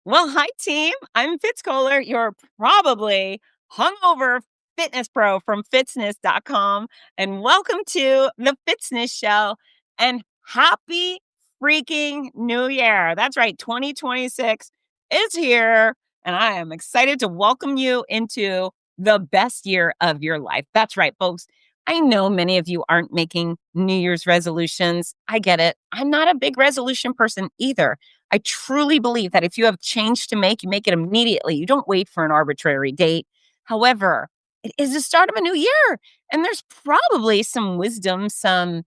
Well, hi, team. I'm Fitz Koehler, your probably hungover fitness pro from fitzness.com. And welcome to the Fitzness Show. And happy freaking New Year. That's right. 2026 is here. And I am excited to welcome you into the best year of your life. That's right, folks. I know many of you aren't making New Year's resolutions. I get it. I'm not a big resolution person either. I truly believe that if you have change to make, you make it immediately. You don't wait for an arbitrary date. However, it is the start of a new year, and there's probably some wisdom, some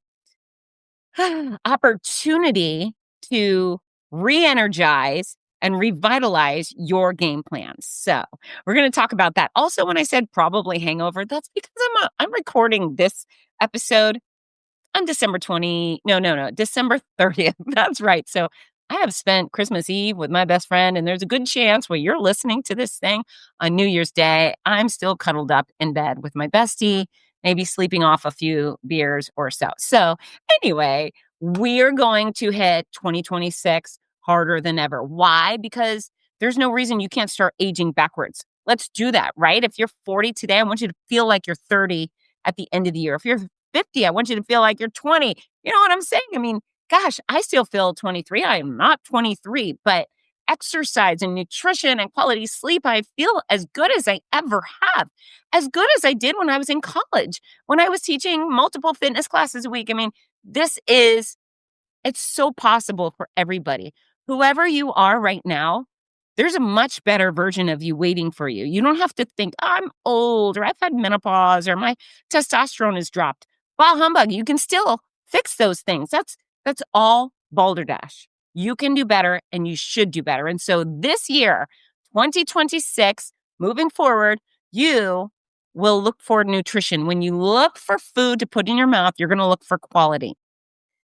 opportunity to re-energize and revitalize your game plans. So we're going to talk about that. Also, when I said probably hangover, that's because I'm recording this episode on December 30th. That's right. So I have spent Christmas Eve with my best friend, and there's a good chance while you're listening to this thing on New Year's Day, I'm still cuddled up in bed with my bestie, maybe sleeping off a few beers or so. So anyway, we're going to hit 2026 harder than ever. Why? Because there's no reason you can't start aging backwards. Let's do that, right? If you're 40 today, I want you to feel like you're 30 at the end of the year. If you're 50, I want you to feel like you're 20. You know what I'm saying? I mean, gosh, I still feel 23. I am not 23, but exercise and nutrition and quality sleep, I feel as good as I ever have, as good as I did when I was in college, when I was teaching multiple fitness classes a week. I mean, it's so possible for everybody. Whoever you are right now, there's a much better version of you waiting for you. You don't have to think, I'm old, or I've had menopause, or my testosterone has dropped. Bah humbug. You can still fix those things. That's all balderdash. You can do better, and you should do better. And so this year, 2026, moving forward, you will look for nutrition. When you look for food to put in your mouth, you're going to look for quality.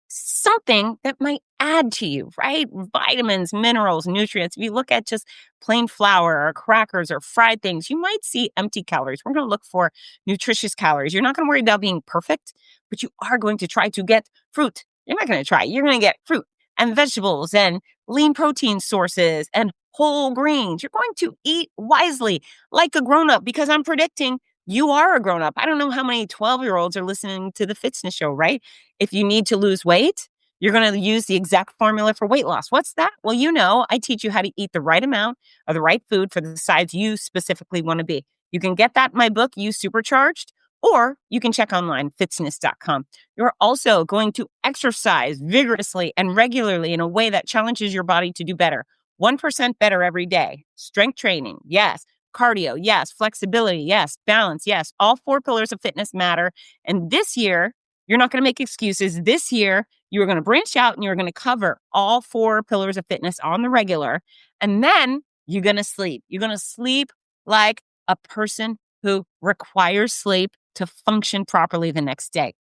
Something that might add to you, right? Vitamins, minerals, nutrients. If you look at just plain flour or crackers or fried things, you might see empty calories. We're going to look for nutritious calories. You're not going to worry about being perfect, but you are going to try to get fruit. You're not going to try. You're going to get fruit and vegetables and lean protein sources and whole grains. You're going to eat wisely like a grown-up, because I'm predicting you are a grown-up. I don't know how many 12-year-olds are listening to the Fitzness Show, right? If you need to lose weight, you're going to use the exact formula for weight loss. What's that? Well, I teach you how to eat the right amount of the right food for the size you specifically want to be. You can get that in my book, You Supercharged, or you can check online, fitzness.com. You're also going to exercise vigorously and regularly in a way that challenges your body to do better. 1% better every day. Strength training, yes. Cardio, yes. Flexibility, yes. Balance, yes. All 4 pillars of fitness matter. And this year, you're not going to make excuses. This year, you're going to branch out and you're going to cover all 4 pillars of fitness on the regular. And then you're going to sleep. You're going to sleep like a person who requires sleep to function properly the next day.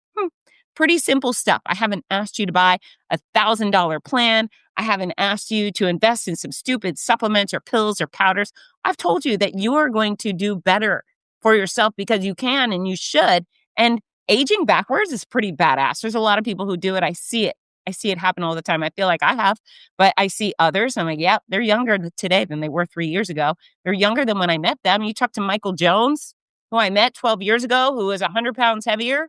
Pretty simple stuff. I haven't asked you to buy a $1,000 plan. I haven't asked you to invest in some stupid supplements or pills or powders. I've told you that you are going to do better for yourself because you can and you should. And aging backwards is pretty badass. There's a lot of people who do it. I see it. I see it happen all the time. I feel like I have, but I see others. I'm like, yeah, they're younger today than they were 3 years ago. They're younger than when I met them. You talk to Michael Jones, who I met 12 years ago, who was 100 pounds heavier.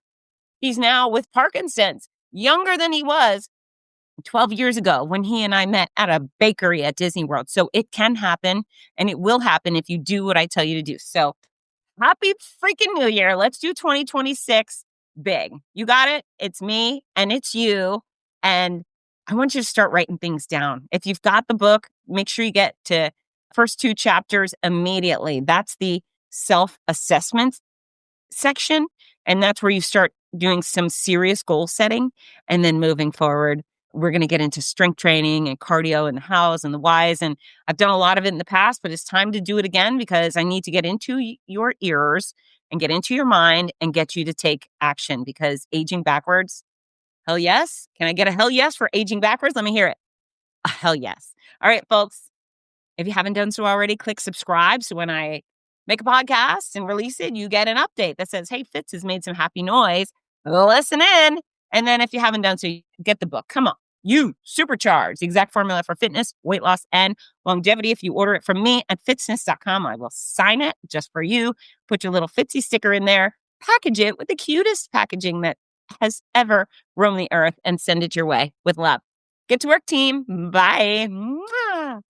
He's now with Parkinson's, younger than he was 12 years ago when he and I met at a bakery at Disney World. So it can happen, and it will happen if you do what I tell you to do. So happy freaking New Year. Let's do 2026 big. You got it? It's me and it's you. And I want you to start writing things down. If you've got the book, make sure you get to first 2 chapters immediately. That's the self-assessment section. And that's where you start doing some serious goal setting. And then moving forward, we're going to get into strength training and cardio and the hows and the whys. And I've done a lot of it in the past, but it's time to do it again because I need to get into your ears and get into your mind and get you to take action, because aging backwards, hell yes. Can I get a hell yes for aging backwards? Let me hear it. A hell yes. All right, folks. If you haven't done so already, click subscribe. So when I make a podcast and release it, you get an update that says, hey, Fitz has made some happy noise. Listen in. And then if you haven't done so, get the book. Come on. You supercharge the exact formula for fitness, weight loss, and longevity. If you order it from me at fitzness.com, I will sign it just for you. Put your little Fitzy sticker in there, package it with the cutest packaging that has ever roamed the earth, and send it your way with love. Get to work, team. Bye. Mwah.